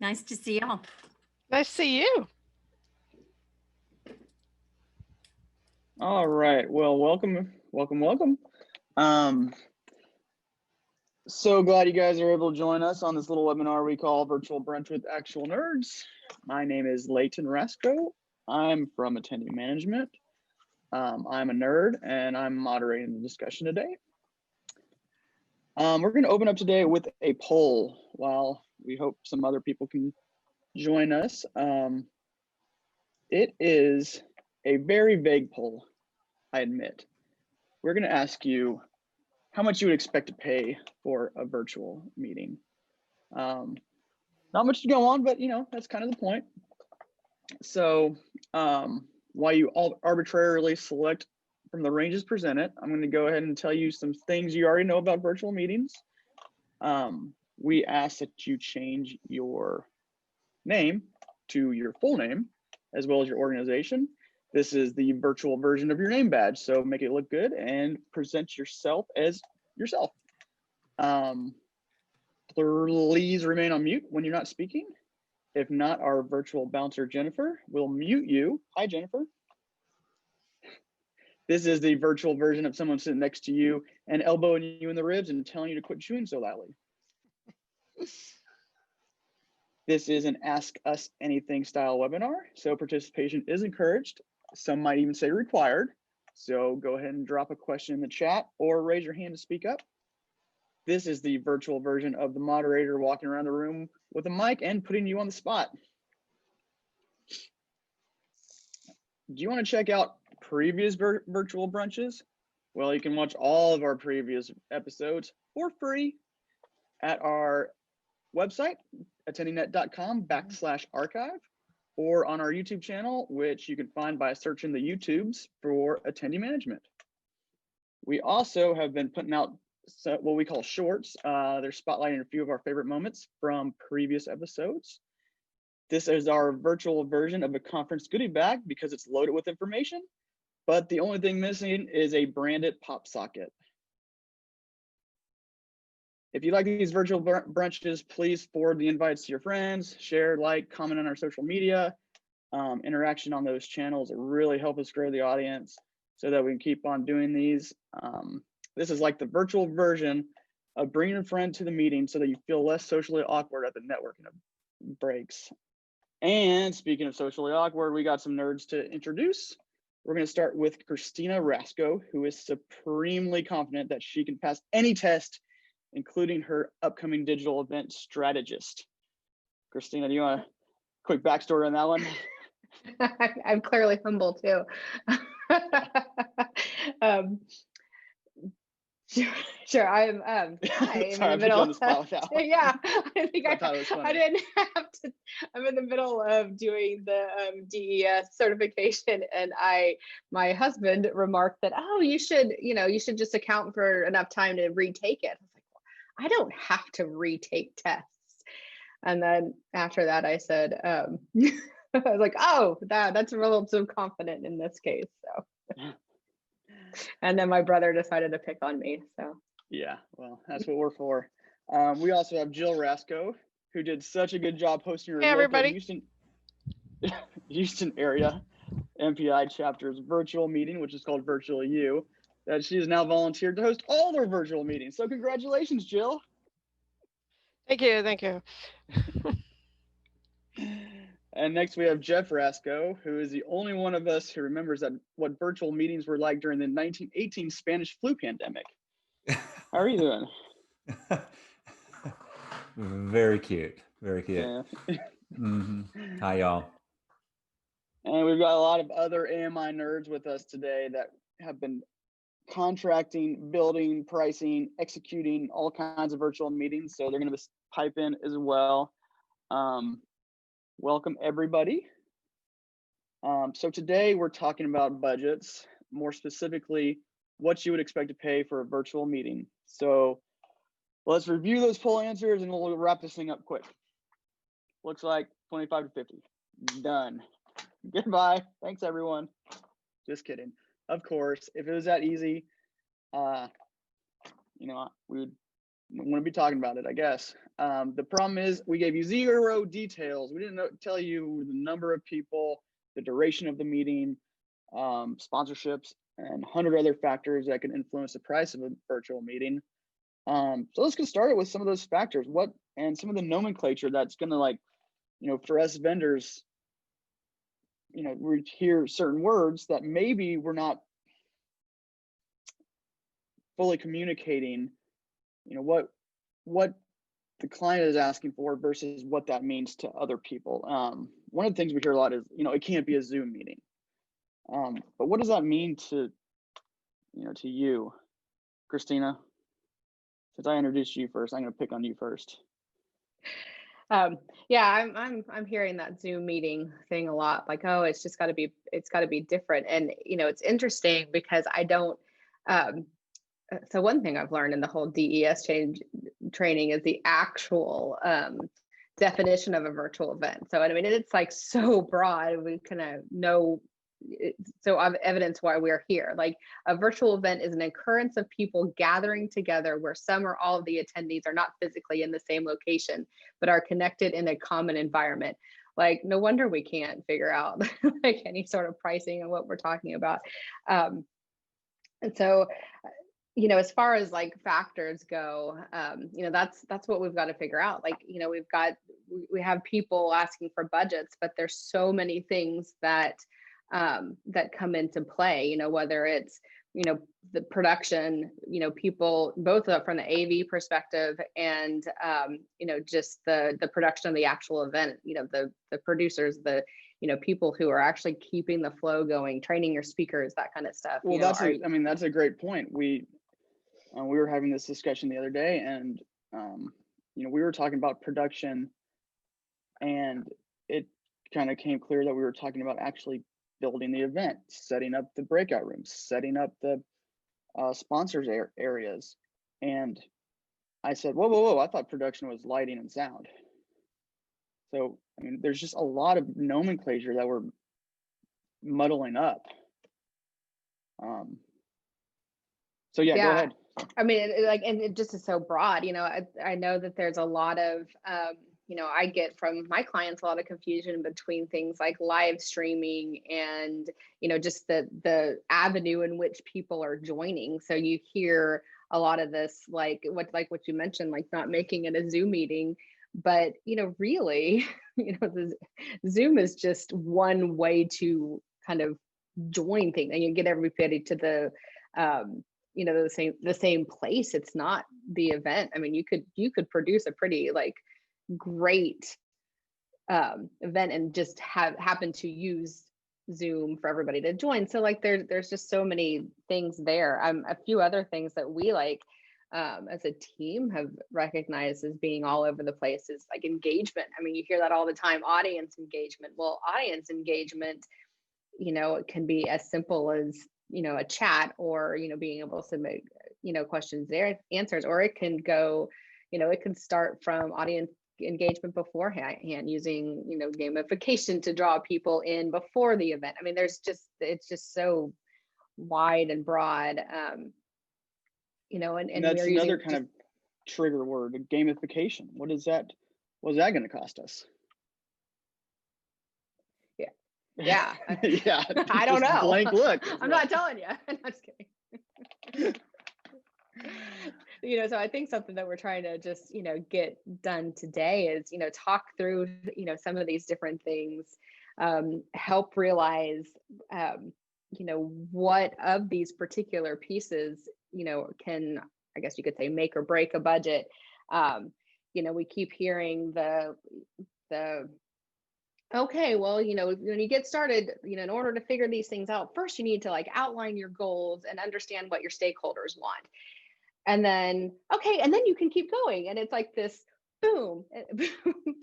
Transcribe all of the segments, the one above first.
Nice to see y'all. Nice to see you. All right. Well, welcome. So glad you guys are able to join us on this little webinar we call Virtual Brunch with Actual Nerds. My name is Leighton Rasco. I'm from Attendee Management. I'm a nerd and I'm moderating the discussion today. We're going to open up today with a poll while we hope some other people can join us. It is a very vague poll, I admit. We're going to ask you how much you would expect to pay for a virtual meeting. Not much to go on, but that's kind of the point. So while you all arbitrarily select from the ranges presented, I'm going to go ahead and tell you some things you already know about virtual meetings. We ask that you change your name to your full name, as well as your organization. This is the virtual version of your name badge, so make it look good and present yourself as yourself. Please remain on mute when you're not speaking. If not, our virtual bouncer, Jennifer, will mute you. Hi, Jennifer. This is the virtual version of someone sitting next to you and elbowing you in the ribs and telling you to quit chewing so loudly. This is an Ask Us Anything style webinar, so participation is encouraged. Some might even say required. So go ahead and drop a question in the chat or raise your hand to speak up. This is the virtual version of the moderator walking around the room with a mic and putting you on the spot. Do you want to check out previous virtual brunches? Well, you can watch all of our previous episodes for free at our website, attendingnet.com/archive, or on our YouTube channel, which you can find by searching the YouTubes for Attendee Management. We also have been putting out what we call shorts. They're spotlighting a few of our favorite moments from previous episodes. This is our virtual version of a conference goodie bag because it's loaded with information, but the only thing missing is a branded pop socket. If you like these virtual brunches, please forward the invites to your friends, share, like, comment on our social media. Interaction on those channels really help us grow the audience so that we can keep on doing these. This is like the virtual version of bringing a friend to the meeting so that you feel less socially awkward at the networking breaks. And speaking of socially awkward, we got some nerds to introduce. We're going to start with Christina Rasco, who is supremely confident that she can pass any test, including her upcoming digital event strategist. Christina, do you want a quick backstory on that one? I'm clearly humble too. Sure. I'm in the middle. Yeah, I think I didn't have to. I'm in the middle of doing the DES certification, and my husband remarked that, oh, you should just account for enough time to retake it. I was like, well, I don't have to retake tests. And then after that, I said, I was like, oh, that's relative confident in this case. So. And then my brother decided to pick on me. So yeah, well, that's what we're for. We also have Jill Rasco, who did such a good job hosting her local Houston area MPI chapter's virtual meeting, which is called Virtual U, that she has now volunteered to host all their virtual meetings. So congratulations, Jill. Thank you. And next we have Jeff Rasco, who is the only one of us who remembers what virtual meetings were like during the 1918 Spanish flu pandemic. How are you doing? Very cute. Yeah. Hi, y'all. And we've got a lot of other AMI nerds with us today that have been contracting, building, pricing, executing all kinds of virtual meetings. So they're going to pipe in as well. Welcome, everybody. So today we're talking about budgets, more specifically, what you would expect to pay for a virtual meeting. So let's review those poll answers and we'll wrap this thing up quick. Looks like 25 to 50. Done. Goodbye. Thanks, everyone. Just kidding. Of course, if it was that easy, we would want to be talking about it, I guess. The problem is we gave you 0 details. We didn't tell you the number of people, the duration of the meeting, sponsorships, and 100 other factors that can influence the price of a virtual meeting. So let's get started with some of those factors. And some of the nomenclature that's going to, like, for us vendors, we hear certain words that maybe we're not fully communicating, what the client is asking for versus what that means to other people. One of the things we hear a lot is, it can't be a Zoom meeting. But what does that mean to you, Christina? Since I introduced you first, I'm going to pick on you first. Yeah, I'm hearing that Zoom meeting thing a lot. Like, oh, it's got to be different. And it's interesting because I don't. So one thing I've learned in the whole DES training is the actual definition of a virtual event. So I mean, it's like so broad. We kind of know. So I've evidence why we're here. Like, a virtual event is an occurrence of people gathering together where some or all of the attendees are not physically in the same location, but are connected in a common environment. Like, no wonder we can't figure out like any sort of pricing and what we're talking about. And so, as far as like factors go, that's what we've got to figure out. Like, we have people asking for budgets, but there's so many things that come into play, whether it's, the production, people both from the AV perspective and, just the production of the actual event, the producers, the, people who are actually keeping the flow going, training your speakers, that kind of stuff. Well, that's a great point. We were having this discussion the other day, and, we were talking about production, and it kind of came clear that we were talking about actually building the event, setting up the breakout rooms, setting up the sponsors areas. And I said, whoa, I thought production was lighting and sound. So, I mean, there's just a lot of nomenclature that we're muddling up. So yeah, go ahead. I mean, and it just is so broad. I know that there's a lot of, I get from my clients a lot of confusion between things like live streaming and, just the avenue in which people are joining. So you hear a lot of this, like what you mentioned, like not making it a Zoom meeting, but, really, the Zoom is just one way to kind of join things, and you get everybody to the, the same place. It's not the event. I mean, you could produce a pretty like great event and just happen to use Zoom for everybody to join. So like there's just so many things there. A few other things that we like as a team have recognized as being all over the place is like engagement. I mean, you hear that all the time, audience engagement. Well, audience engagement, it can be as simple as, a chat, or, being able to make, questions there, answers, or it can go, it can start from audience engagement beforehand, using, gamification to draw people in before the event. I mean, it's just so wide and broad, and that's another kind of trigger word, gamification. What is that going to cost us? Yeah. Yeah. I don't know. Blank look. I'm not telling you. I'm just kidding. So I think something that we're trying to just, get done today is, talk through, some of these different things, help realize, what of these particular pieces, can, I guess you could say, make or break a budget. We keep hearing the okay, well, when you get started, in order to figure these things out, first you need to like outline your goals and understand what your stakeholders want. And then, okay, and then you can keep going. And it's like this boom.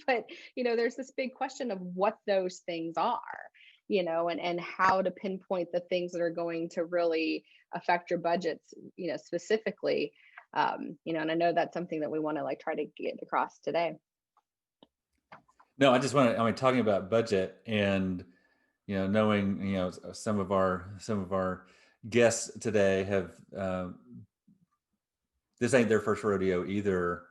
But, there's this big question of what those things are, and how to pinpoint the things that are going to really affect your budgets, specifically. And I know that's something that we want to like try to get across today. No, I just want to, talking about budget and, knowing, some of our guests today have this ain't their first rodeo either.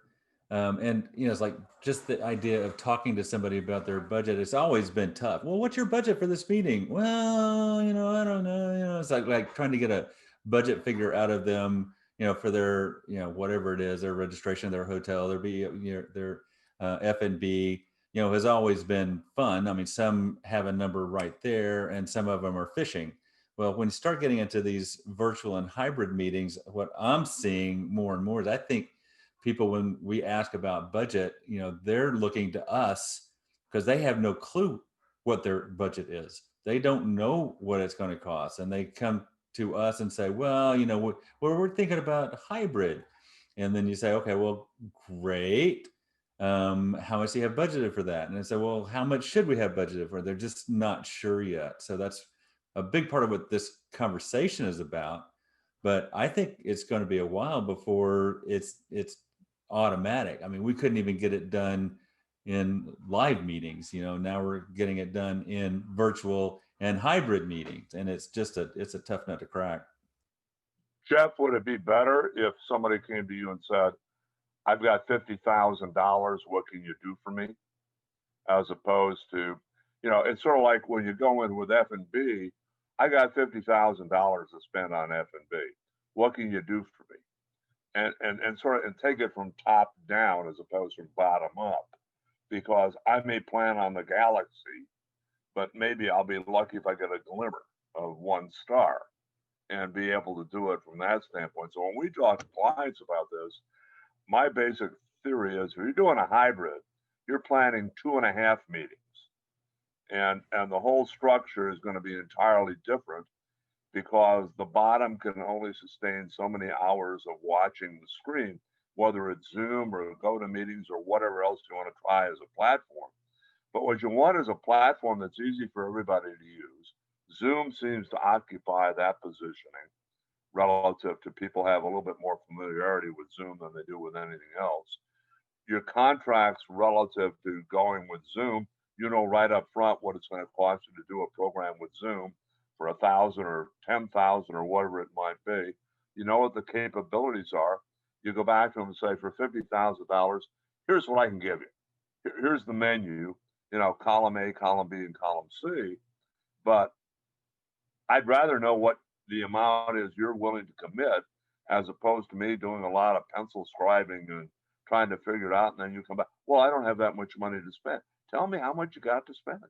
And it's like just the idea of talking to somebody about their budget. It's always been tough. Well, what's your budget for this meeting? Well, I don't know. It's like trying to get a budget figure out of them. For their whatever it is, their registration, their hotel, their F&B. Has always been fun. I mean, some have a number right there, and some of them are fishing. Well, when you start getting into these virtual and hybrid meetings, what I'm seeing more and more is I think people, when we ask about budget, they're looking to us because they have no clue what their budget is. They don't know what it's going to cost. And they come to us and say, well, we're thinking about hybrid. And then you say, okay, well, great. How much do you have budgeted for that? And I say, well, how much should we have budgeted for? They're just not sure yet. So that's a big part of what this conversation is about. But I think it's going to be a while before it's automatic. I mean, we couldn't even get it done in live meetings. Now we're getting it done in virtual and hybrid meetings, and it's a tough nut to crack. Jeff, would it be better if somebody came to you and said, I've got $50,000, what can you do for me? As opposed to, it's sort of like when you go in with F&B, I got $50,000 to spend on F&B. What can you do for me? And sort of take it from top down as opposed from bottom up, because I may plan on the galaxy, but maybe I'll be lucky if I get a glimmer of 1 star and be able to do it from that standpoint. So when we talk to clients about this, my basic theory is if you're doing a hybrid, you're planning 2.5 meetings, and the whole structure is going to be entirely different, because the bottom can only sustain so many hours of watching the screen, whether it's Zoom or GoToMeetings or whatever else you want to try as a platform. But what you want is a platform that's easy for everybody to use. Zoom seems to occupy that positioning relative to people have a little bit more familiarity with Zoom than they do with anything else. Your contracts relative to going with Zoom, right up front what it's going to cost you to do a program with Zoom for 1,000 or 10,000 or whatever it might be. You know what the capabilities are. You go back to them and say, for $50,000, here's what I can give you. Here's the menu, column A, column B, and column C. But I'd rather know what the amount is you're willing to commit, as opposed to me doing a lot of pencil scribing and trying to figure it out. And then you come back, well, I don't have that much money to spend. Tell me how much you got to spend.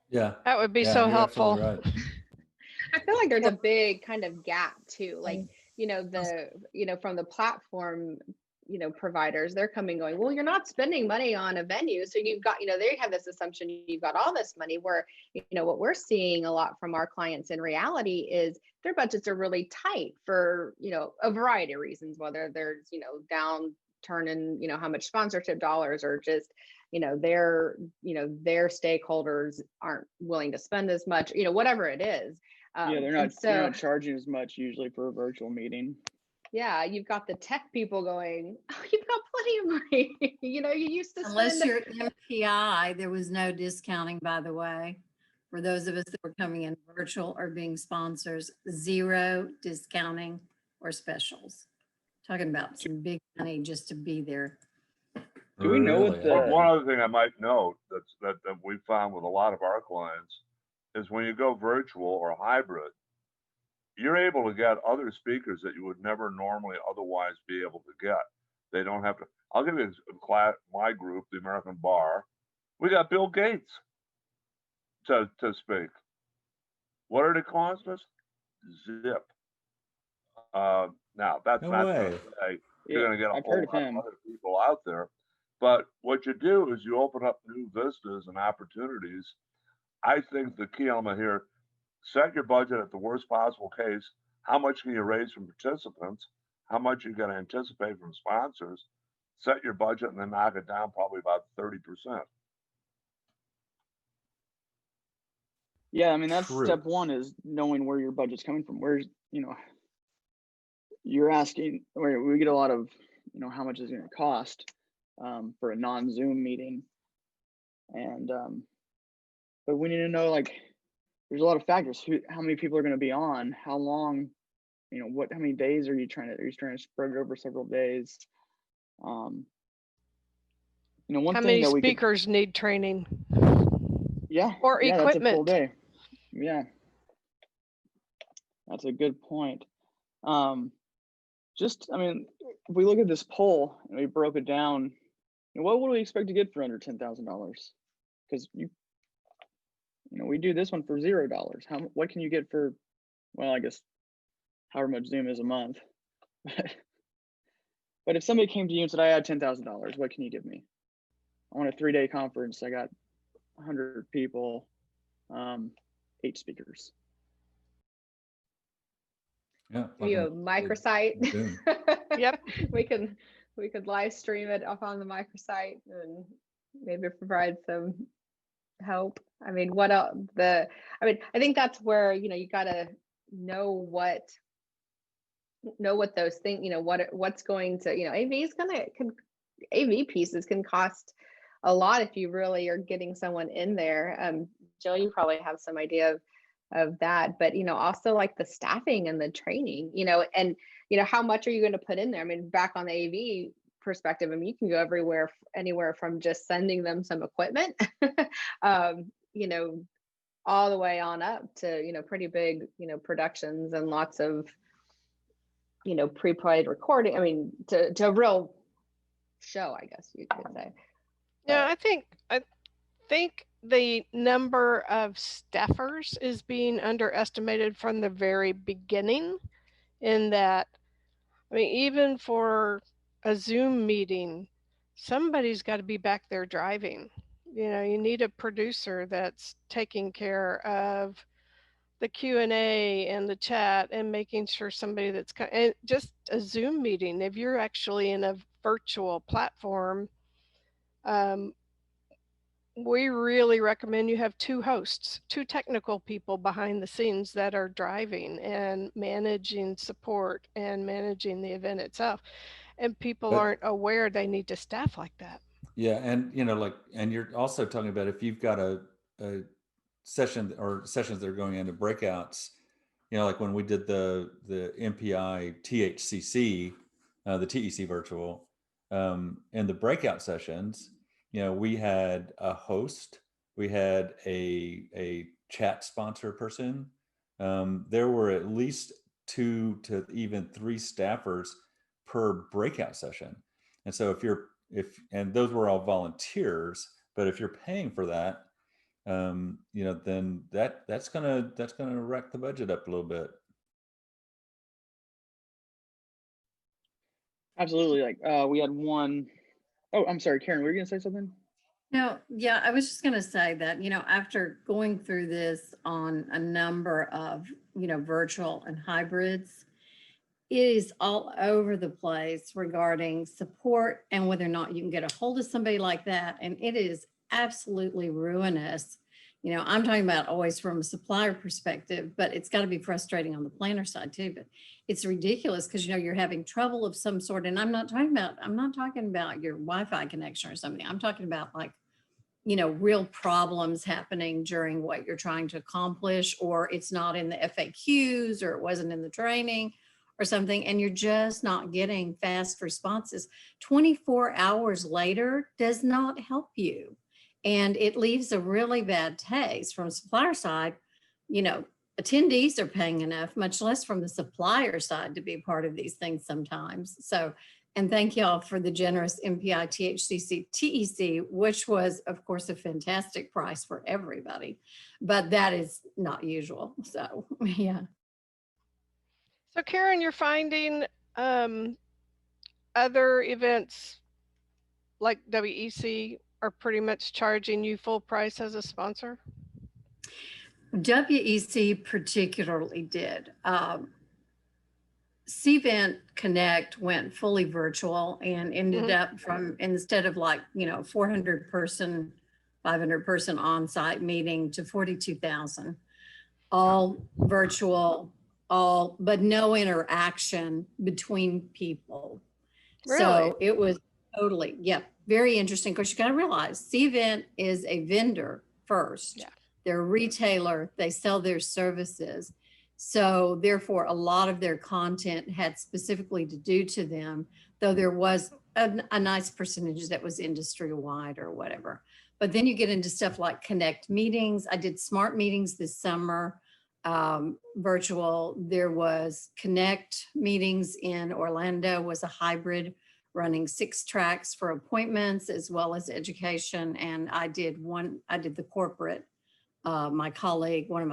Yeah. That would be so helpful. Right. I feel like there's a big kind of gap too. Like, from the platform, providers, they're coming going, well, you're not spending money on a venue. So you've got, they have this assumption you've got all this money, where, what we're seeing a lot from our clients in reality is their budgets are really tight for, a variety of reasons, whether there's, downturn in, how much sponsorship dollars, or just, their stakeholders aren't willing to spend as much, whatever it is. They're not charging as much usually for a virtual meeting. Yeah, you've got the tech people going, oh, you've got plenty of money. You used to Unless you're MPI, there was no discounting, by the way. For those of us that were coming in virtual or being sponsors, 0 discounting or specials. Talking about some big money just to be there. Do we know what the... One other thing I might note that we found with a lot of our clients is when you go virtual or hybrid, you're able to get other speakers that you would never normally otherwise be able to get. They don't have to. I'll give you my group, the American Bar. We got Bill Gates to speak. What did it cost us? Zip. Now that's No not way. to say you're going to get a I've whole heard of lot him. of other people out there, but what you do is you open up new vistas and opportunities. I think the key element here: set your budget at the worst possible case. How much can you raise from participants? How much you're going to anticipate from sponsors? Set your budget and then knock it down probably about 30%. Yeah, I mean, that's True. step one, is knowing where your budget's coming from. Where's, you're asking, where we get a lot of, how much is it going to cost for a non-Zoom meeting. And, but we need to know, like, there's a lot of factors. How many people are going to be on? How long how many days are you trying to spread it over several days? One How thing many that we could, speakers need training? yeah, Or yeah, that's a full equipment? day. Yeah, that's a good point. If we look at this poll and we broke it down, what would we expect to get for under $10,000? Because we do this one for $0. What can you get for, well, I guess however much Zoom is a month. But if somebody came to you and said, I had $10,000, what can you give me? I want a 3-day conference. I got 100 people, 8 speakers. Yeah. You a microsite. Yep. we could live stream it up on the microsite and maybe provide some help. I mean, what else? I think that's where you gotta know what those things. What's going to AV pieces can cost a lot if you really are getting someone in there. Jill, you probably have some idea of that, but also like the staffing and the training, and how much are you going to put in there? I mean, back on the AV perspective, you can go anywhere from just sending them some equipment, all the way on up to pretty big productions and lots of pre-played recording. I mean, to a real show, I guess you could say. Yeah, I think the number of staffers is being underestimated from the very beginning, in that, even for a Zoom meeting, somebody's got to be back there driving. You need a producer that's taking care of the Q&A and the chat and making sure somebody and just a Zoom meeting. If you're actually in a virtual platform, we really recommend you have 2 hosts, 2 technical people behind the scenes that are driving and managing support and managing the event itself. And people aren't aware they need to staff like that. Yeah. And, and you're also talking about if you've got a session or sessions that are going into breakouts, like when we did the MPI THCC, the TEC virtual, and the breakout sessions, we had a host, we had a chat sponsor person. There were at least 2 to even 3 staffers per breakout session. And so and those were all volunteers, but if you're paying for that, then that's gonna wreck the budget up a little bit. Absolutely. We had one. Oh, I'm sorry, Karen, were you gonna say something? No, yeah, I was just going to say that, after going through this on a number of, virtual and hybrids, it is all over the place regarding support and whether or not you can get a hold of somebody like that. And it is absolutely ruinous. I'm talking about always from a supplier perspective, but it's got to be frustrating on the planner side too. But it's ridiculous because, you're having trouble of some sort. And I'm not talking about your Wi-Fi connection or something. I'm talking about real problems happening during what you're trying to accomplish, or it's not in the FAQs, or it wasn't in the training or something, and you're just not getting fast responses. 24 hours later does not help you. And it leaves a really bad taste from the supplier side. Attendees are paying enough, much less from the supplier side, to be a part of these things sometimes. So, and thank y'all for the generous MPI THCC TEC, which was, of course, a fantastic price for everybody, but that is not usual. So, yeah. So, Karen, you're finding other events like WEC are pretty much charging you full price as a sponsor? WEC particularly did. CVent Connect went fully virtual and ended up instead of 400 person, 500 person on-site meeting to 42,000, all virtual, but no interaction between people. Really? So it was totally, very interesting. Of course, you got to realize CVent is a vendor first. Yeah. They're a retailer. They sell their services. So therefore, a lot of their content had specifically to do to them, though there was a nice percentage that was industry wide or whatever. But then you get into stuff like Connect meetings. I did smart meetings this summer, virtual. There was Connect meetings in Orlando, was a hybrid running 6 tracks for appointments as well as education. And I did the corporate. One of my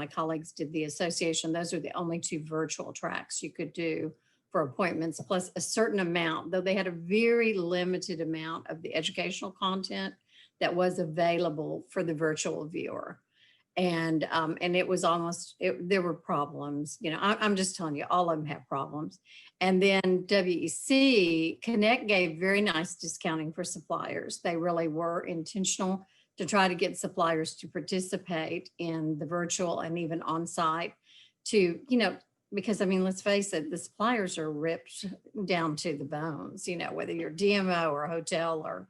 colleagues did the association. Those are the only 2 virtual tracks you could do for appointments, plus a certain amount, though they had a very limited amount of the educational content that was available for the virtual viewer. And it was there were problems, I'm just telling you, all of them have problems. And then WEC Connect gave very nice discounting for suppliers. They really were intentional to try to get suppliers to participate in the virtual and even on-site to, because let's face it, the suppliers are ripped down to the bones, whether you're DMO or a hotel or,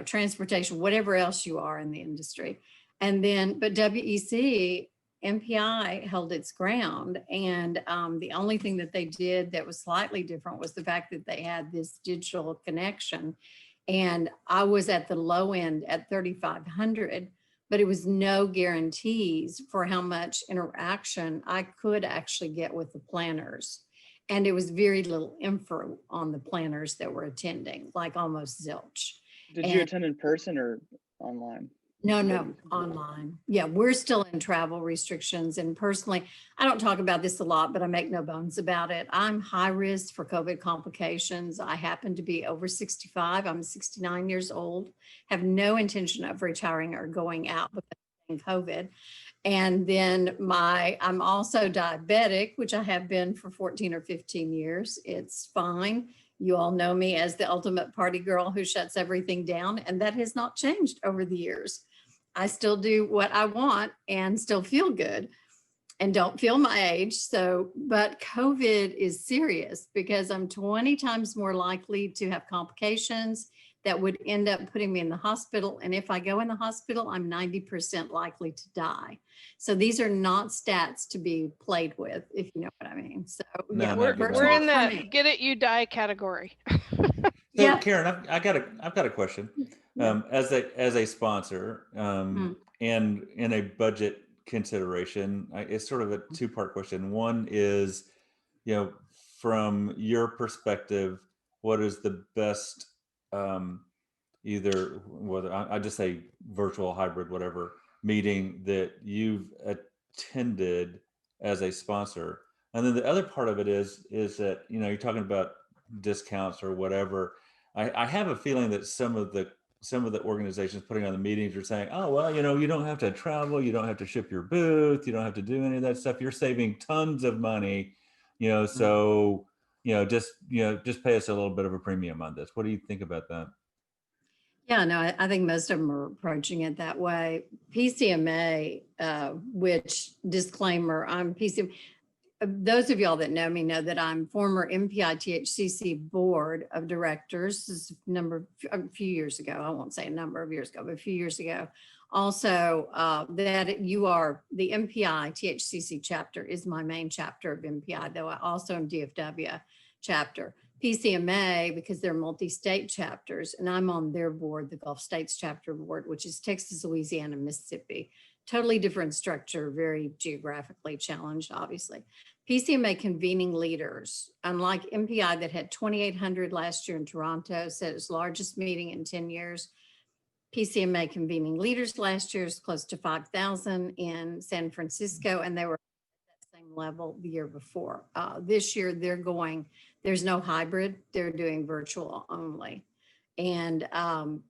transportation, whatever else you are in the industry. And then, but WEC MPI held its ground. And the only thing that they did that was slightly different was the fact that they had this digital connection. And I was at the low end at 3,500, but it was no guarantees for how much interaction I could actually get with the planners. And it was very little info on the planners that were attending, like almost zilch. Did you attend in person or online? No, online. Yeah, we're still in travel restrictions. And personally, I don't talk about this a lot, but I make no bones about it. I'm high risk for COVID complications. I happen to be over 65. I'm 69 years old, have no intention of retiring or going out because of COVID. And then I'm also diabetic, which I have been for 14 or 15 years. It's fine. You all know me as the ultimate party girl who shuts everything down, and that has not changed over the years. I still do what I want and still feel good and don't feel my age. But COVID is serious because I'm 20 times more likely to have complications that would end up putting me in the hospital. And if I go in the hospital, I'm 90% likely to die. So these are not stats to be played with, if you know what I mean. So No, we're in that get it, you die category. So yeah. Karen, I've got a question. As a sponsor, and in a budget consideration, it's sort of a 2-part question. One is, from your perspective, what is the best, either whether I just say virtual, hybrid, whatever meeting that you've attended as a sponsor? And then the other part of it is that, you're talking about discounts or whatever. I have a feeling that some of the organizations putting on the meetings are saying, oh, well, you don't have to travel, you don't have to ship your booth, you don't have to do any of that stuff. You're saving tons of money, so, just pay us a little bit of a premium on this. What do you think about that? Yeah, no, I think most of them are approaching it that way. PCMA, which disclaimer, I'm PCMA. Those of y'all that know me know that I'm former MPI THCC board of directors. This is a few years ago. I won't say a number of years ago, but a few years ago. Also, that you are the MPI THCC chapter is my main chapter of MPI, though I also am DFW chapter. PCMA, because they're multi-state chapters, and I'm on their board, the Gulf States chapter board, which is Texas, Louisiana, Mississippi. Totally different structure, very geographically challenged, obviously. PCMA convening leaders, unlike MPI that had 2,800 last year in Toronto, said its largest meeting in 10 years. PCMA convening leaders last year is close to 5,000 in San Francisco, and they were at that same level the year before. This year, there's no hybrid, they're doing virtual only. And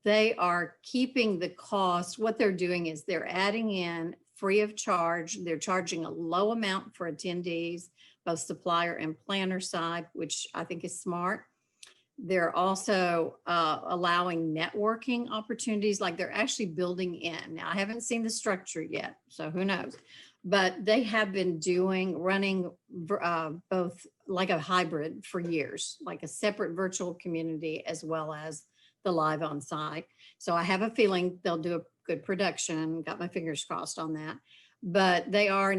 they are keeping the cost. What they're doing is they're adding in free of charge. They're charging a low amount for attendees, both supplier and planner side, which I think is smart. They're also allowing networking opportunities, like they're actually building in. Now, I haven't seen the structure yet, so who knows? But they have been running both like a hybrid for years, like a separate virtual community as well as the live on site. So I have a feeling they'll do a good production. Got my fingers crossed on that. but they are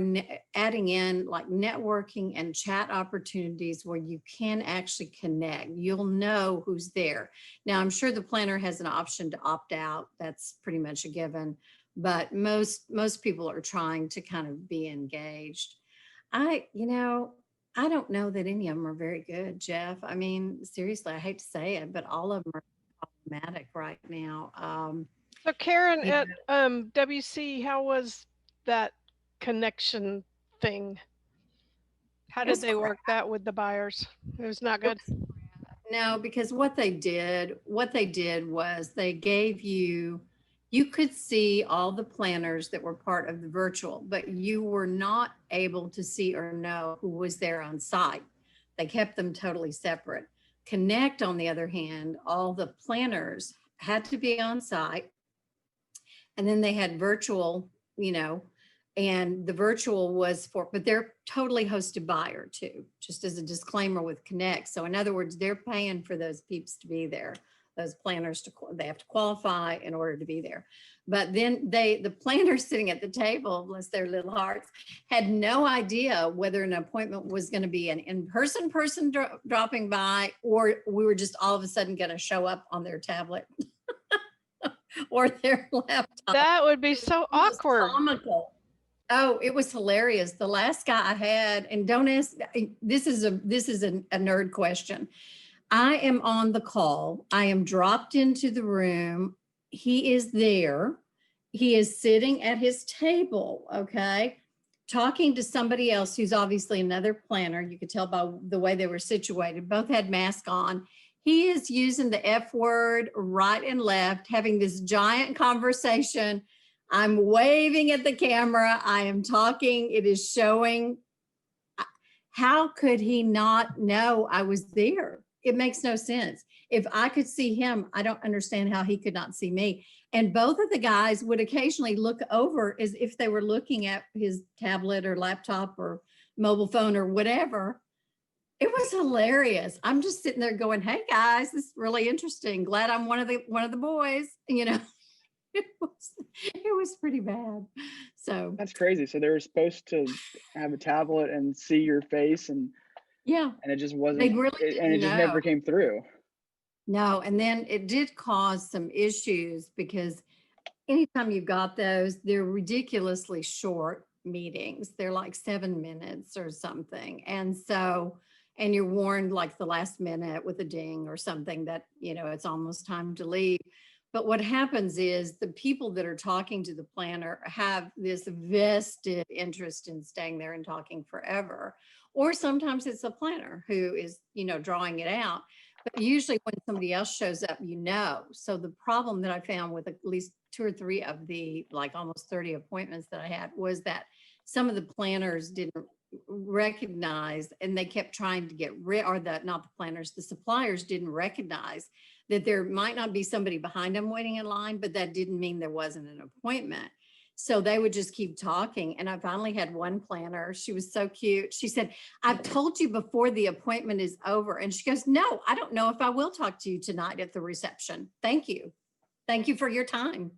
adding in like networking and chat opportunities where you can actually connect. You'll know who's there. Now, I'm sure the planner has an option to opt out. That's pretty much a given, but most people are trying to kind of be engaged. I don't know that any of them are very good, Jeff. I mean, seriously, I hate to say it, but all of them are problematic right now. So Karen, Yeah. at WC, how was that connection thing? How did they work that with the buyers? It was not good. No, because what they did was they gave you could see all the planners that were part of the virtual, but you were not able to see or know who was there on site. They kept them totally separate. Connect, on the other hand, all the planners had to be on site. And then they had virtual, and the virtual was but they're totally hosted buyer too, just as a disclaimer with Connect. So in other words, they're paying for those peeps to be there, those planners they have to qualify in order to be there. But then the planners sitting at the table, bless their little hearts, had no idea whether an appointment was going to be an in-person person dropping by, or we were just all of a sudden going to show up on their tablet or their laptop. That would be so awkward. Comical. Oh, it was hilarious. The last guy I had, and don't ask, this is a nerd question. I am on the call. I am dropped into the room. He is there. He is sitting at his table, okay, talking to somebody else who's obviously another planner. You could tell by the way they were situated. Both had masks on. He is using the F word right and left, having this giant conversation. I'm waving at the camera. I am talking. It is showing. How could he not know I was there? It makes no sense. If I could see him, I don't understand how he could not see me. And both of the guys would occasionally look over as if they were looking at his tablet or laptop or mobile phone or whatever. It was hilarious. I'm just sitting there going, "Hey guys, this is really interesting. Glad I'm one of the boys." It was pretty bad. So that's crazy. So they were supposed to have a tablet and see your face, and it just wasn't. They really and it just never came through. No, and then it did cause some issues because anytime you got those, they're ridiculously short meetings. They're like 7 minutes or something, and you're warned like the last minute with a ding or something that it's almost time to leave. But what happens is the people that are talking to the planner have this vested interest in staying there and talking forever. Or sometimes it's a planner who is, drawing it out. But usually when somebody else shows up, So the problem that I found with at least 2 or 3 of the like almost 30 appointments that I had was that some of the planners didn't recognize, and they kept trying to get rid, or not the planners, the suppliers didn't recognize that there might not be somebody behind them waiting in line, but that didn't mean there wasn't an appointment. So they would just keep talking. And I finally had one planner. She was so cute. She said, "I've told you before the appointment is over." And she goes, "No, I don't know if I will talk to you tonight at the reception. Thank you. Thank you for your time."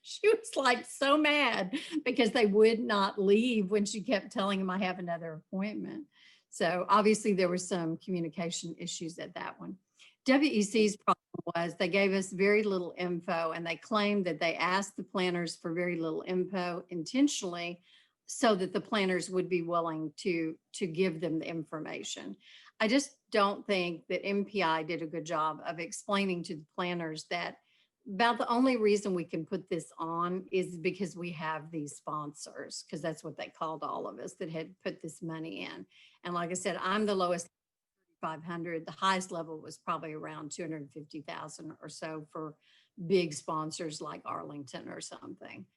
She was like so mad because they would not leave when she kept telling him I have another appointment. So obviously there were some communication issues at that one. WEC's problem was they gave us very little info, and they claimed that they asked the planners for very little info intentionally so that the planners would be willing to give them the information. I just don't think that MPI did a good job of explaining to the planners that about the only reason we can put this on is because we have these sponsors, because that's what they called all of us that had put this money in. And like I said, I'm the lowest 500. The highest level was probably around 250,000 or so for big sponsors like Arlington or something,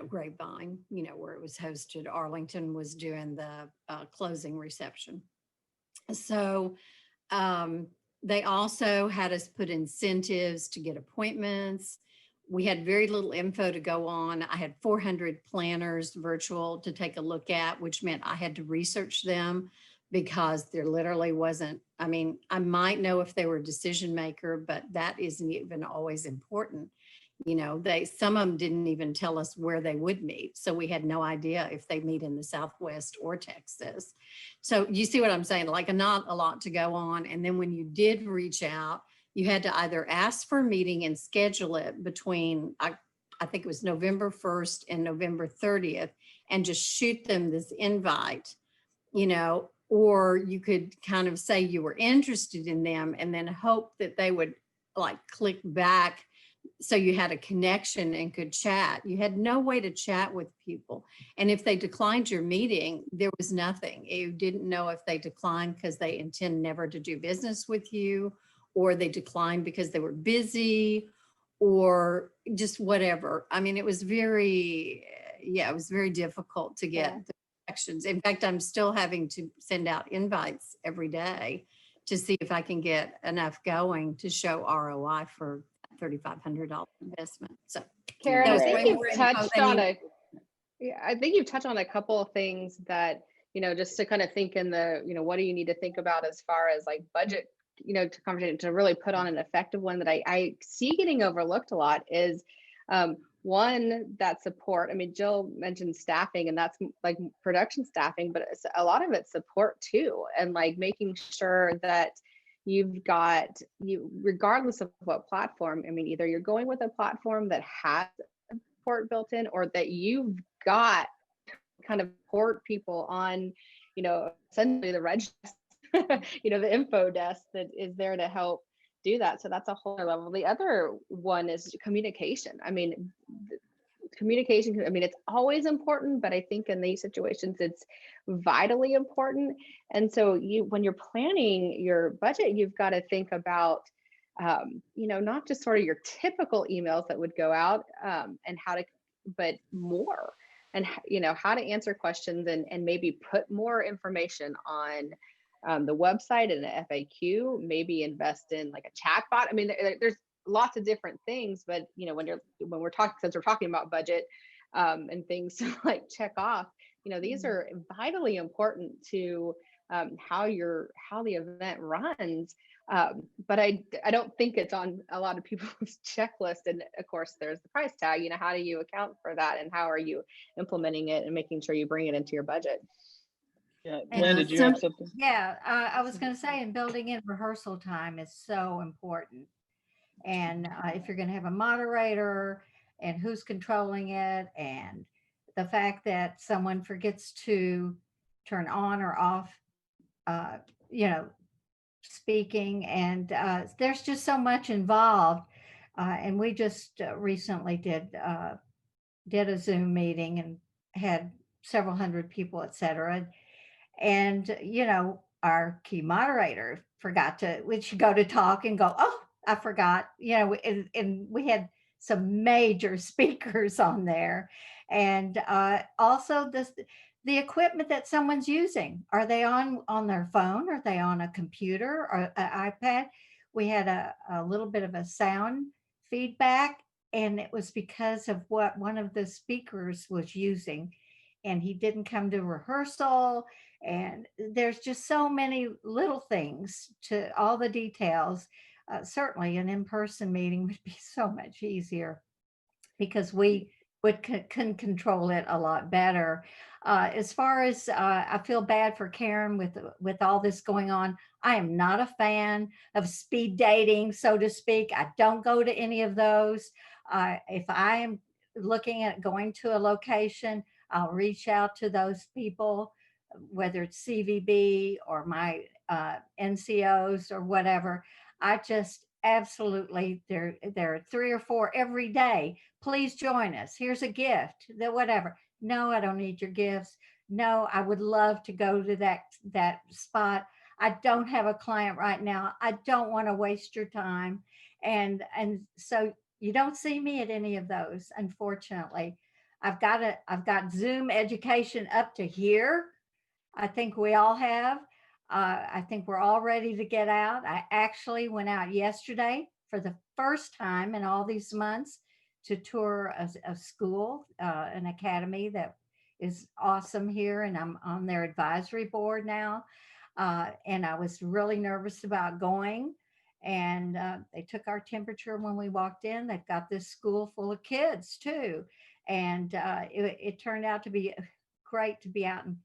Grapevine, where it was hosted. Arlington was doing the closing reception. So they also had us put incentives to get appointments. We had very little info to go on. I had 400 planners virtual to take a look at, which meant I had to research them because there literally wasn't, I might know if they were a decision maker, but that isn't even always important. You know, some of them didn't even tell us where they would meet. So we had no idea if they meet in the Southwest or Texas. So you see what I'm saying? Like not a lot to go on. And then when you did reach out, you had to either ask for a meeting and schedule it between, I think it was November 1st and November 30th, and just shoot them this invite, you know, or you could kind of say you were interested in them and then hope that they would like click back. So you had a connection and could chat. You had no way to chat with people. And if they declined your meeting, there was nothing. You didn't know if they declined because they intend never to do business with you, or they declined because they were busy, or just whatever. I mean, it was very, it was very difficult to get the connections. In fact, I'm still having to send out invites every day to see if I can get enough going to show ROI for $3,500 investment. So Karen, I think you've touched on I think you've touched on a couple of things that, you know, just to kind of think in the, you know, what do you need to think about as far as like budget, you know, to really put on an effective one that I see getting overlooked a lot is one, that support. I mean, Jill mentioned staffing, and that's like production staffing, but a lot of it's support too, and like making sure that you've got regardless of what platform. I mean, either you're going with a platform that has support built in, or that you've got kind of support people on, you know, essentially the reg desk, you know, the info desk that is there to help do that. So that's a whole other level. The other one is communication. I mean, communication, I mean, it's always important, but I think in these situations, it's vitally important. And so when you're planning your budget, you've got to think about, you know, not just sort of your typical emails that would go out and how to, but more, and, you know, how to answer questions and maybe put more information on the website and an FAQ, maybe invest in like a chat bot. I mean, there's lots of different things, but you know, when we're talking, since we're talking about budget and things to like check off, you know, these are vitally important to how the event runs. But I don't think it's on a lot of people's checklist. And of course, there's the price tag. You know, how do you account for that, and how are you implementing it and making sure you bring it into your budget? Yeah, Glenn, did you have something? Yeah, I was going to say, and building in rehearsal time is so important. And if you're going to have a moderator, and who's controlling it, and the fact that someone forgets to turn on or off, you know, speaking, and there's just so much involved. And we just recently did a Zoom meeting and had several hundred people, et cetera. And, you know, our key moderator forgot to, we should go to talk and go, oh, I forgot, you know, and we had some major speakers on there. And also the equipment that someone's using. Are they on their phone? Are they on a computer or an iPad? We had a little bit of a sound feedback, and it was because of what one of the speakers was using. And he didn't come to rehearsal. And there's just so many little things to all the details. Certainly an in-person meeting would be so much easier because we can control it a lot better. As far as I feel bad for Karen with all this going on. I am not a fan of speed dating, so to speak. I don't go to any of those. If I am looking at going to a location, I'll reach out to those people, whether it's CVB or my NCOs or whatever. I just absolutely, there are 3 or 4 every day. Please join us. Here's a gift, whatever. No, I don't need your gifts. No, I would love to go to that spot. I don't have a client right now. I don't want to waste your time. And so you don't see me at any of those, unfortunately. I've got Zoom education up to here. I think we all have. I think we're all ready to get out. I actually went out yesterday for the first time in all these months to tour a school, an academy that is awesome here. And I'm on their advisory board now. And I was really nervous about going. And they took our temperature when we walked in. They've got this school full of kids too. And it turned out to be great to be out in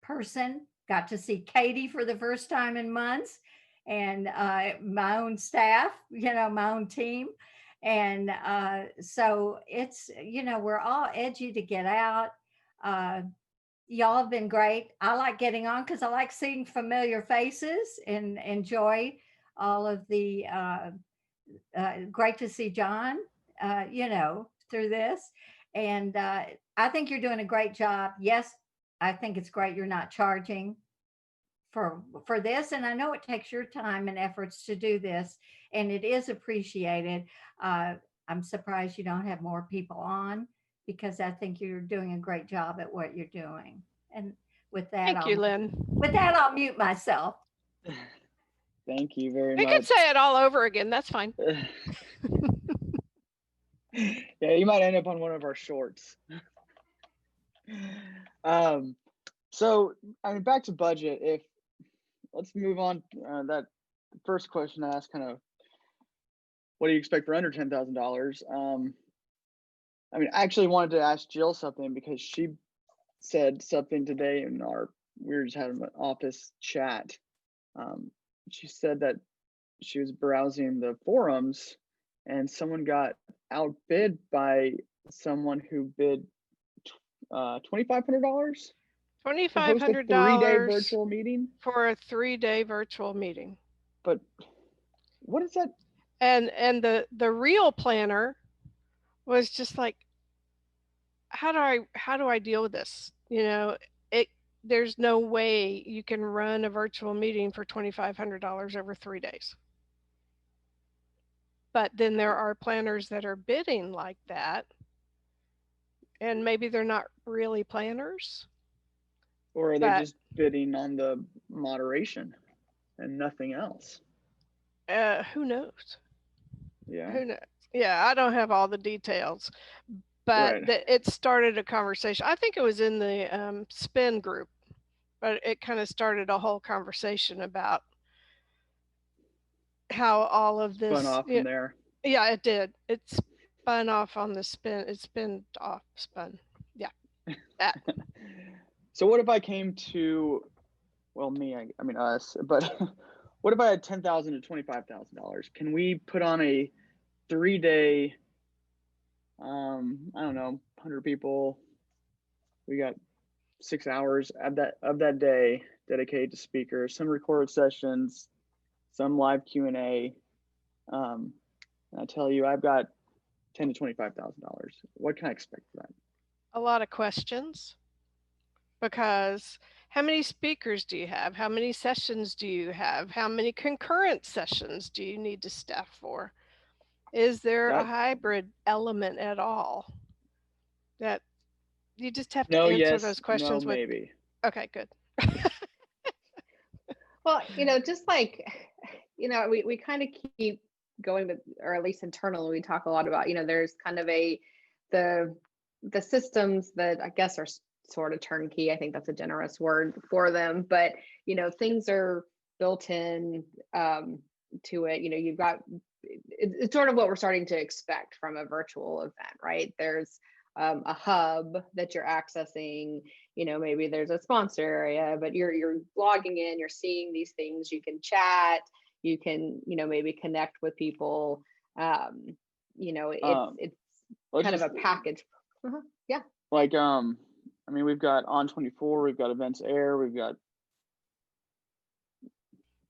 person. Got to see Katie for the first time in months, and my own staff, my own team. And so it's, we're all edgy to get out. Y'all have been great. I like getting on because I like seeing familiar faces and enjoy all of the great to see John, through this. And I think you're doing a great job. Yes, I think it's great you're not charging for this. And I know it takes your time and efforts to do this, and it is appreciated. I'm surprised you don't have more people on, because I think you're doing a great job at what you're doing. And with that, Thank you, Lynn. With that, I'll mute myself. Thank you very much. You can say it all over again. That's fine. Yeah, you might end up on one of our shorts. So, I mean, back to budget. Let's move on. That first question I asked, kind of, what do you expect for under $10,000? I mean, I actually wanted to ask Jill something, because she said something today in we were just having an office chat. She said that she was browsing the forums and someone got outbid by someone who bid $2,500. $2,500 3-day virtual meeting for a 3-day virtual meeting. But what is that? And the real planner was just like, how do I deal with this? There's no way you can run a virtual meeting for $2,500 over 3 days. But then there are planners that are bidding like that, and maybe they're not really planners. Or are they just bidding on the moderation and nothing else? Who knows? Yeah. Who knows? Yeah, I don't have all the details, but right. It started a conversation. I think it was in the spin group, but it kind of started a whole conversation about how all of this spun off from there. Yeah, it did. It spun off on the spin. It spun. Yeah. That. So what if I came to, well, me, I mean us, but what if I had $10,000 to $25,000? Can we put on a 3-day, I don't know, 100 people? We got 6 hours of that day dedicated to speakers, some recorded sessions, some live Q&A. And I tell you, I've got $10,000 to $25,000. What can I expect for that? A lot of questions, because how many speakers do you have? How many sessions do you have? How many concurrent sessions do you need to staff for? Is there a hybrid element at all? That you just have to answer those questions with maybe. Okay, good. Well, just like, we kind of keep going with, or at least internally, we talk a lot about, there's kind of the systems that I guess are sort of turnkey. I think that's a generous word for them, but things are built in to it. You've got, it's sort of what we're starting to expect from a virtual event, right? There's a hub that you're accessing, maybe there's a sponsor area, but you're logging in, you're seeing these things, you can chat, you can, maybe connect with people. It's kind of a package. Yeah. Like, I mean, we've got On24, we've got Events Air, we've got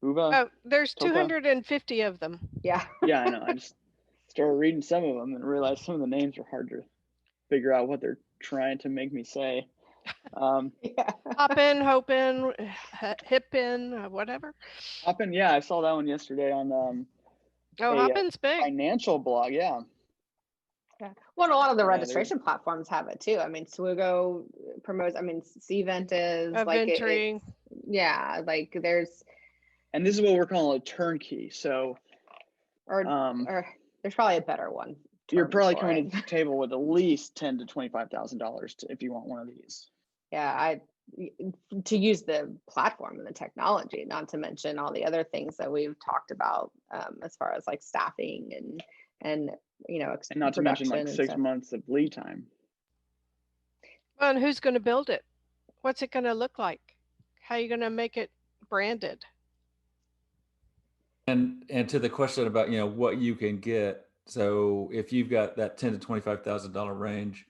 Uva. Oh, there's Toka. 250 of them. Yeah. Yeah, I know. I just started reading some of them and realized some of the names are hard to figure out what they're trying to make me say. Yeah. Hopin, Hopin, Hippin, whatever. Hopin, yeah, I saw that one yesterday on Hopin's big. Financial blog, yeah. Yeah. Well, a lot of the registration platforms have it too. I mean, Swiggo promotes. I mean, Cvent is like yeah, like there's. And this is what we're calling a turnkey. So, or there's probably a better one. You're probably coming to the table with at least $10,000 to $25,000 if you want one of these. Yeah, to use the platform and the technology, not to mention all the other things that we've talked about as far as like staffing and and not to mention like 6 months of lead time. Well, and who's going to build it? What's it going to look like? How are you going to make it branded? And to the question about what you can get, so if you've got that $10,000 to $25,000 range,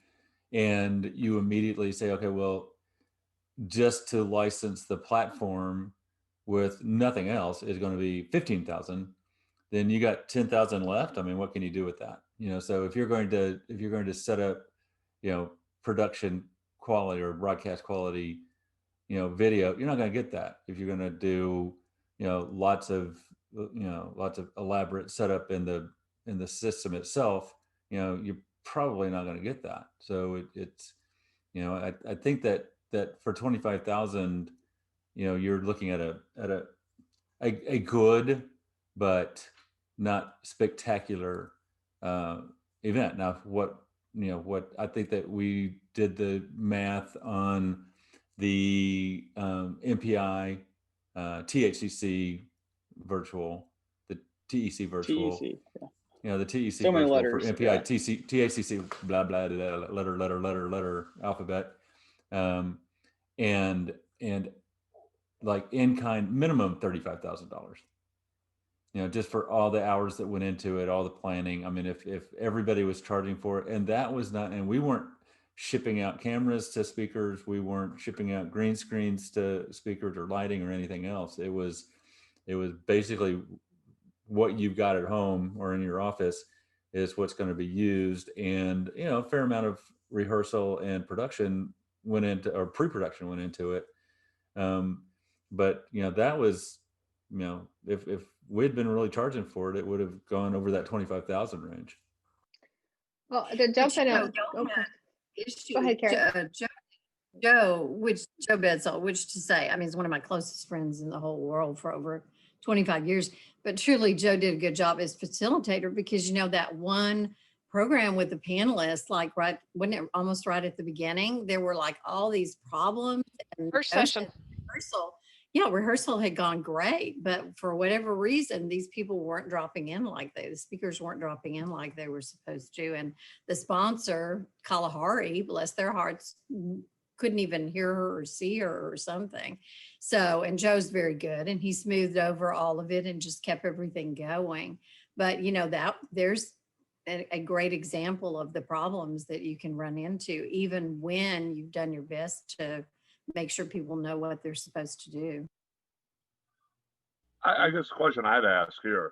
and you immediately say, okay, well, just to license the platform with nothing else is going to be 15,000, then you got 10,000 left. I mean, what can you do with that? So if you're going to set up, production quality or broadcast quality, video, you're not going to get that. If you're going to do, lots of elaborate setup in the system itself, you're probably not going to get that. So it's, I think that for 25,000, you're looking at a good but not spectacular event. Now, what I think that we did the math on the MPI, THCC virtual, the TEC virtual. TEC, yeah. The TEC so many virtual letters, for MPI, yeah. THCC, blah, blah, blah, letter, alphabet. And like in kind, minimum $35,000. Just for all the hours that went into it, all the planning. I mean, if everybody was charging for it, and that was not, and we weren't shipping out cameras to speakers, we weren't shipping out green screens to speakers or lighting or anything else. It was basically what you've got at home or in your office is what's going to be used, and a fair amount of rehearsal and production went into, or pre-production went into it. But that was, if we'd been really charging for it, it would have gone over that 25,000 range. Well, to jump in, go ahead, Karen. Joe Bedsall, which to say, I mean, he's one of my closest friends in the whole world for over 25 years, but truly Joe did a good job as facilitator, because that one program with the panelists, like wasn't it almost right at the beginning, there were like all these problems and first session rehearsal had gone great, but for whatever reason, these people weren't dropping in the speakers weren't dropping in like they were supposed to. And the sponsor, Kalahari, bless their hearts, couldn't even hear her or see her or something. So, and Joe's very good, and he smoothed over all of it and just kept everything going. But that there's a great example of the problems that you can run into, even when you've done your best to make sure people know what they're supposed to do. I guess the question I'd ask here,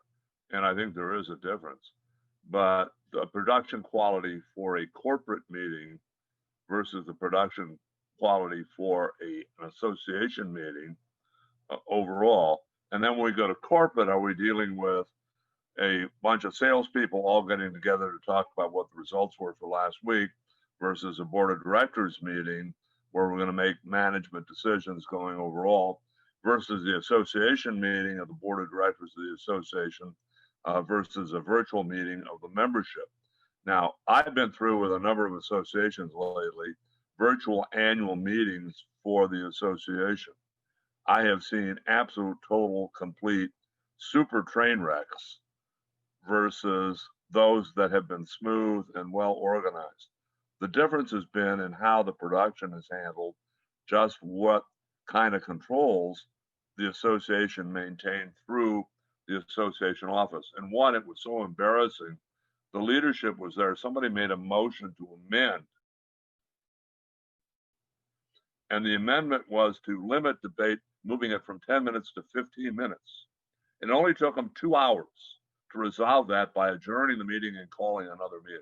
and I think there is a difference, but the production quality for a corporate meeting versus the production quality for an association meeting overall. And then when we go to corporate, are we dealing with a bunch of salespeople all getting together to talk about what the results were for last week versus a board of directors meeting where we're going to make management decisions going overall, versus the association meeting of the board of directors of the association versus a virtual meeting of the membership. Now, I've been through with a number of associations lately, virtual annual meetings for the association. I have seen absolute, total, complete super train wrecks versus those that have been smooth and well organized. The difference has been in how the production is handled, just what kind of controls the association maintained through the association office. And one, it was so embarrassing. The leadership was there. Somebody made a motion to amend. And the amendment was to limit debate, moving it from 10 minutes to 15 minutes. It only took them 2 hours to resolve that by adjourning the meeting and calling another meeting.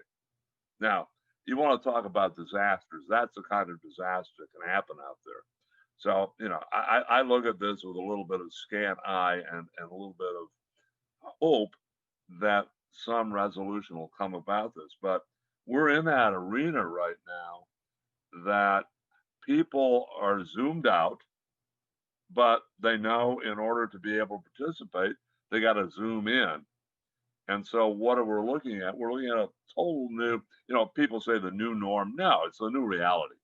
Now, you want to talk about disasters. That's the kind of disaster that can happen out there. So, I look at this with a little bit of scant eye and a little bit of hope that some resolution will come about this. But we're in that arena right now that people are zoomed out, but they know in order to be able to participate, they got to zoom in. And so what are we looking at? We're looking at a total new, people say the new norm. No, it's the new reality.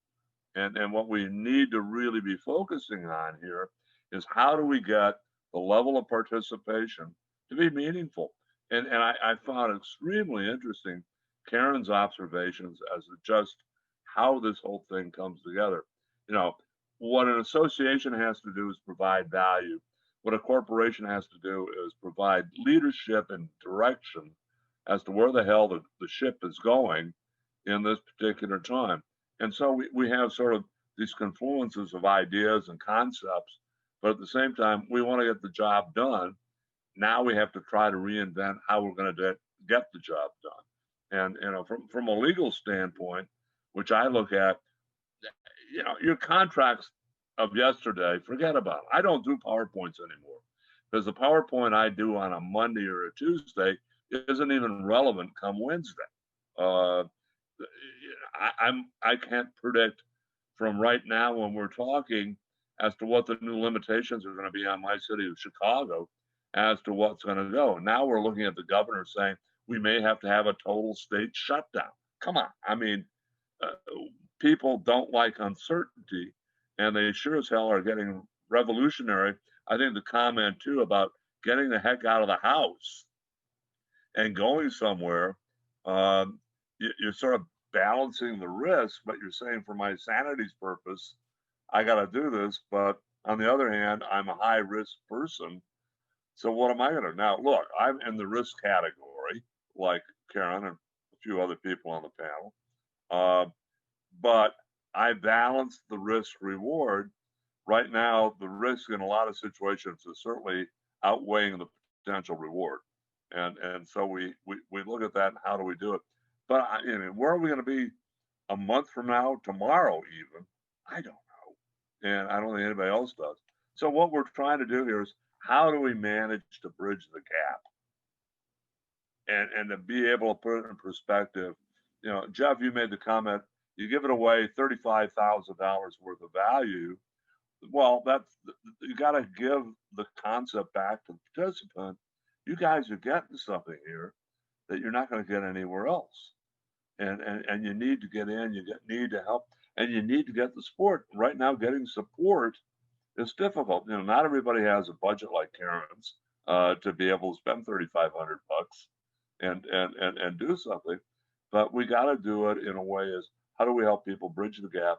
And what we need to really be focusing on here is how do we get the level of participation to be meaningful? And I found extremely interesting Karen's observations as to just how this whole thing comes together. You know, what an association has to do is provide value. What a corporation has to do is provide leadership and direction as to where the hell the ship is going in this particular time. And so we have sort of these confluences of ideas and concepts, but at the same time, we want to get the job done. Now we have to try to reinvent how we're going to get the job done. And you know, from a legal standpoint, which I look at, you know, your contracts of yesterday, forget about it. I don't do PowerPoints anymore because the PowerPoint I do on a Monday or a Tuesday isn't even relevant come Wednesday. I can't predict from right now when we're talking as to what the new limitations are going to be on my city of Chicago as to what's going to go. Now we're looking at the governor saying we may have to have a total state shutdown. Come on. I mean, people don't like uncertainty, and they sure as hell are getting revolutionary. I think the comment too about getting the heck out of the house and going somewhere, you're sort of balancing the risk, but you're saying for my sanity's purpose, I got to do this. But on the other hand, I'm a high risk person. So what am I going to now? Look, I'm in the risk category, like Karen and a few other people on the panel. But I balance the risk reward. Right now, the risk in a lot of situations is certainly outweighing the potential reward. And so we look at that and how do we do it? But you know, where are we going to be a month from now, tomorrow even? I don't know. And I don't think anybody else does. So what we're trying to do here is how do we manage to bridge the gap? And to be able to put it in perspective, you know, Jeff, you made the comment, you give it away $35,000 worth of value. Well, you got to give the concept back to the participant. You guys are getting something here that you're not going to get anywhere else. And you need to get in, need to help, and you need to get the support. Right now, getting support is difficult. You know, not everybody has a budget like Karen's to be able to spend $3,500 and do something. But we got to do it in a way as how do we help people bridge the gap?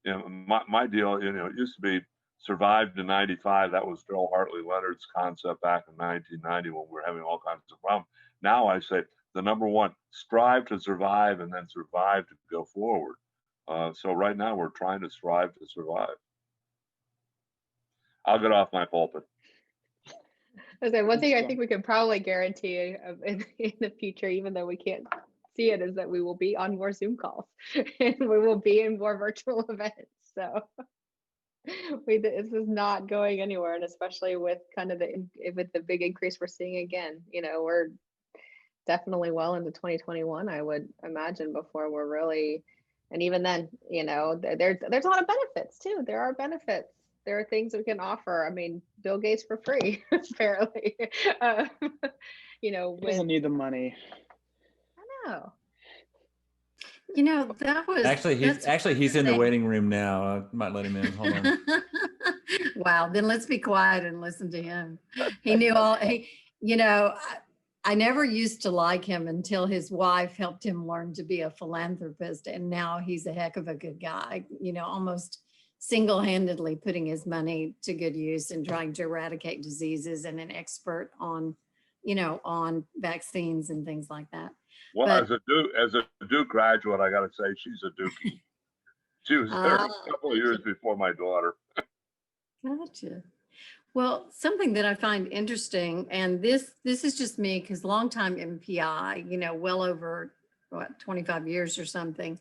You know, my deal, you know, it used to be survived in 95. That was Bill Hartley Leonard's concept back in 1990 when we were having all kinds of problems. Now I say the number one, strive to survive and then survive to go forward. So right now we're trying to strive to survive. I'll get off my pulpit. Okay, one thing I think we can probably guarantee in the future, even though we can't see it, is that we will be on more Zoom calls and we will be in more virtual events. So this is not going anywhere, and especially with kind of with the big increase we're seeing again, you know, we're definitely well into 2021, I would imagine, before we're really, and even then, you know, there's a lot of benefits too. There are benefits. There are things we can offer. I mean, Bill Gates for free, apparently. You know, he doesn't need the money. I know. You know, that was he's in the waiting room now. I might let him in. Hold on. Wow. Then let's be quiet and listen to him. He knew all. You know, I never used to like him until his wife helped him learn to be a philanthropist, and now he's a heck of a good guy. You know, almost single-handedly putting his money to good use and trying to eradicate diseases, and an expert on, you know, on vaccines and things like that. Well, but, as a Duke graduate, I got to say she's a Dookie. She was there a couple of years before my daughter. Gotcha. Well, something that I find interesting, and this is just me, because longtime MPI, you know, well over 25 years or something.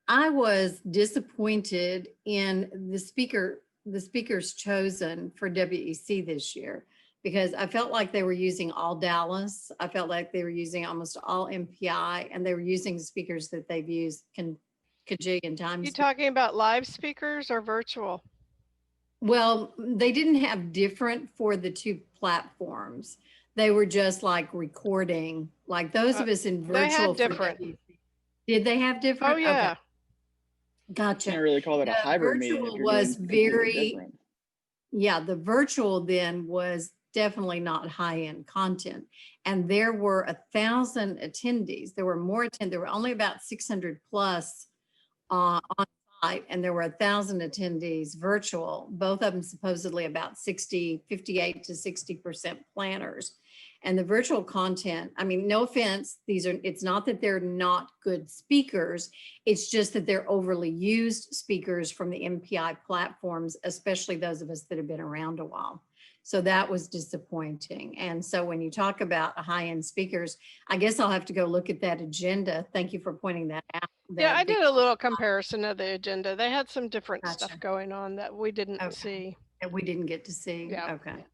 I was disappointed in the speakers chosen for WEC this year, because I felt like they were using all Dallas. I felt like they were using almost all MPI, and they were using speakers that they've used kajillion times. You talking about live speakers or virtual? Well, they didn't have different for the two platforms. They were just like recording, like those of us in virtual. They had different. Did they have different? Oh yeah. Okay. Gotcha. Can't really call that a hybrid meeting if you're doing completely different. Yeah, the virtual then was definitely not high-end content. And there were 1,000 attendees. There were more attendees. There were only about 600 plus on site, and there were 1,000 attendees virtual, both of them supposedly about 58 to 60% planners. And the virtual content, I mean, no offense, it's not that they're not good speakers, it's just that they're overly used speakers from the MPI platforms, especially those of us that have been around a while. So that was disappointing. And so when you talk about high-end speakers, I guess I'll have to go look at that agenda. Thank you for pointing that out. Yeah, I did a little comparison of the agenda. They had some different Gotcha. stuff going on that we didn't see. That we didn't get to see. Yeah. Okay.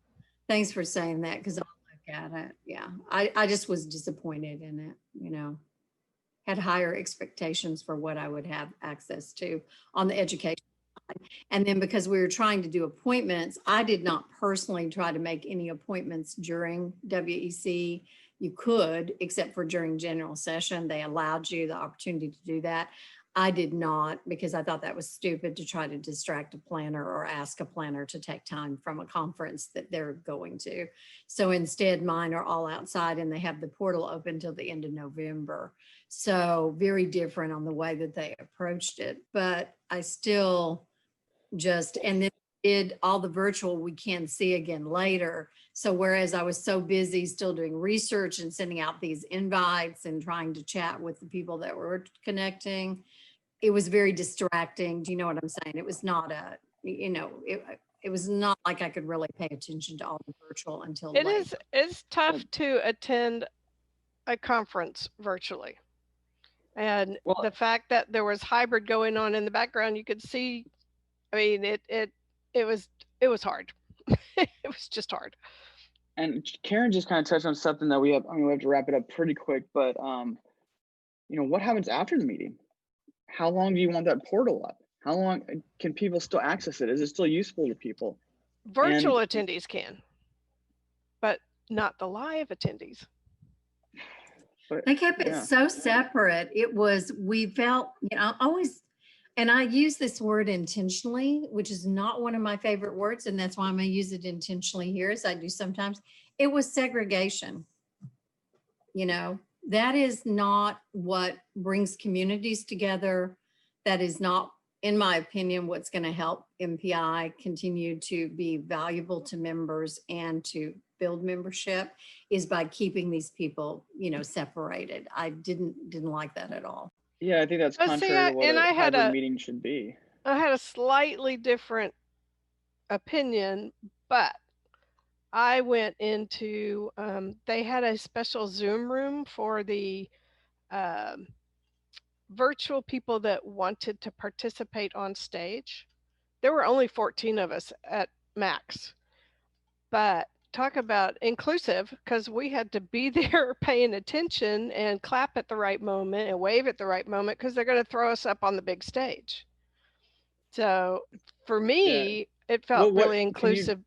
Thanks for saying that, because I'll look at it. Yeah. I just was disappointed in it, you know. Had higher expectations for what I would have access to on the education side. And then because we were trying to do appointments, I did not personally try to make any appointments during WEC. You could, except for during general session, they allowed you the opportunity to do that. I did not, because I thought that was stupid to try to distract a planner or ask a planner to take time from a conference that they're going to. So instead, mine are all outside, and they have the portal open till the end of November. So very different on the way that they approached it, but I still just, and then did all the virtual we can see again later. So whereas I was so busy still doing research and sending out these invites and trying to chat with the people that were connecting, it was very distracting. Do you know what I'm saying? It was not a, you know, it was not like I could really pay attention to all the virtual until later. It's tough to attend a conference virtually. And the fact that there was hybrid going on in the background, you could see, I mean, it was hard. It was just hard. And Karen just kind of touched on something that we have to wrap it up pretty quick, but you know, what happens after the meeting? How long do you want that portal up? How long can people still access it? Is it still useful to people? Virtual attendees can, but not the live attendees. They kept it so separate. It was, we felt, you know, always, and I use this word intentionally, which is not one of my favorite words. And that's why I'm going to use it intentionally here, as I do sometimes. It was segregation. You know, that is not what brings communities together. That is not, in my opinion, what's going to help MPI continue to be valuable to members and to build membership, is by keeping these people, you know, separated. I didn't like that at all. Yeah, I think that's contrary to what a hybrid meeting should be. I had a slightly different opinion, but I went into, they had a special Zoom room for the virtual people that wanted to participate on stage. There were only 14 of us at max, but talk about inclusive, because we had to be there paying attention and clap at the right moment and wave at the right moment, because they're going to throw us up on the big stage. So for me, it felt really inclusive.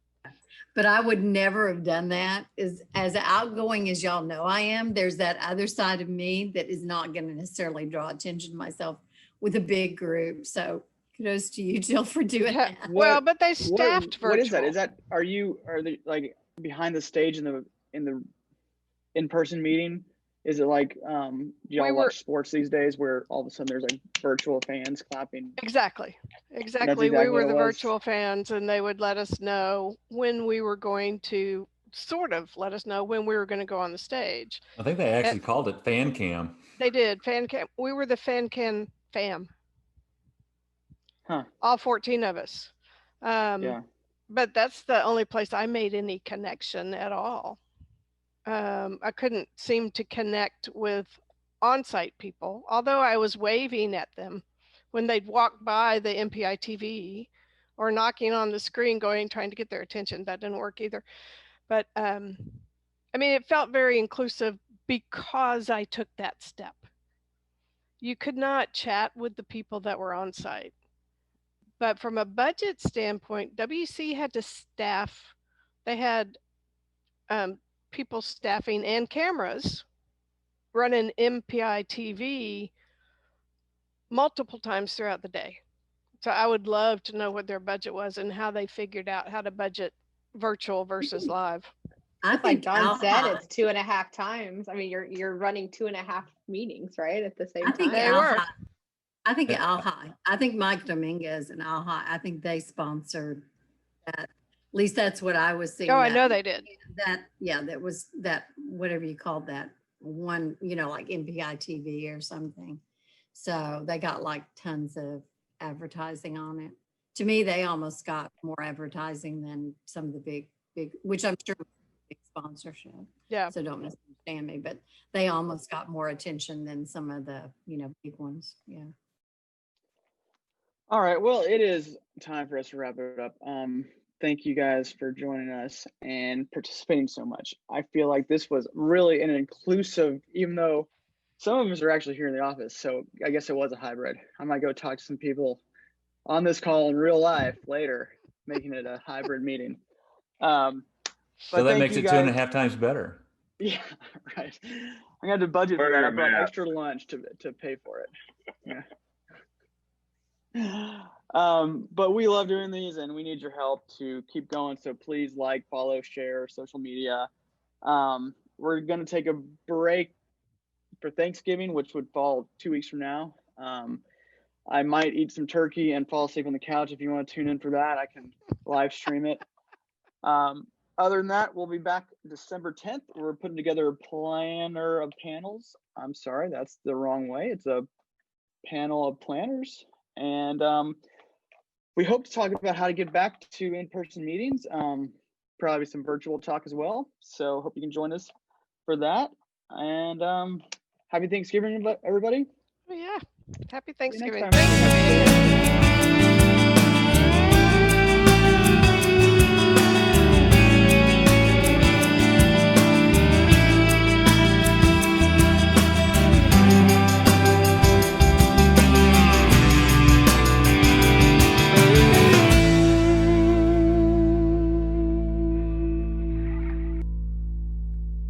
But I would never have done that. As outgoing as y'all know I am, there's that other side of me that is not going to necessarily draw attention to myself with a big group. So kudos to you, Jill, for doing that. Well, but they staffed virtual. What is that? Is that, are they like behind the stage in the in-person meeting? Is it like, do y'all watch sports these days where all of a sudden there's like virtual fans clapping? Exactly. We were the virtual fans, and they would let us know when we were going to, sort of let us know when we were going to go on the stage. I think they actually called it fan cam. They did, fan cam. We were the fan cam fam. Huh. All 14 of us. Yeah. But that's the only place I made any connection at all. I couldn't seem to connect with on-site people, although I was waving at them when they'd walk by the MPI TV or knocking on the screen trying to get their attention. That didn't work either. But I mean, it felt very inclusive because I took that step. You could not chat with the people that were on site. But from a budget standpoint, WC had to staff. They had people staffing and cameras running MPI TV multiple times throughout the day. So I would love to know what their budget was and how they figured out how to budget virtual versus live. I Like think John said, Alha- it's 2.5 times. I mean, you're running 2.5 meetings, right, at the same I think time. They were. Alha- I think Yeah. Alha. I think Mike Dominguez and Alha. I think they sponsored that. At least that's what I was seeing. Oh, I that- know they did. that was that, whatever you called that one, like MPI TV or something. So they got like tons of advertising on it. To me, they almost got more advertising than some of the big, which I'm sure was a big sponsorship. Yeah. So don't misunderstand me, but they almost got more attention than some of the, big ones. Yeah. All right, well, it is time for us to wrap it up. Thank you guys for joining us and participating so much. I feel like this was really an inclusive, even though some of us are actually here in the office, so I guess it was a hybrid. I might go talk to some people on this call in real life later, making it a hybrid meeting. So that makes it 2.5 times better. Yeah, right. I got to budget for that. I brought extra lunch to pay for it. Yeah. But we love doing these and we need your help to keep going. So please like, follow, share social media. We're going to take a break for Thanksgiving, which would fall 2 weeks from now. I might eat some turkey and fall asleep on the couch. If you want to tune in for that, I can live stream it. Other than that, we'll be back December 10th. We're putting together a planner of panels. I'm sorry, that's the wrong way. It's a panel of planners. And we hope to talk about how to get back to in-person meetings. Probably some virtual talk as well. So hope you can join us for that. And happy Thanksgiving, everybody. Oh, yeah. Happy Thanksgiving. Thanks.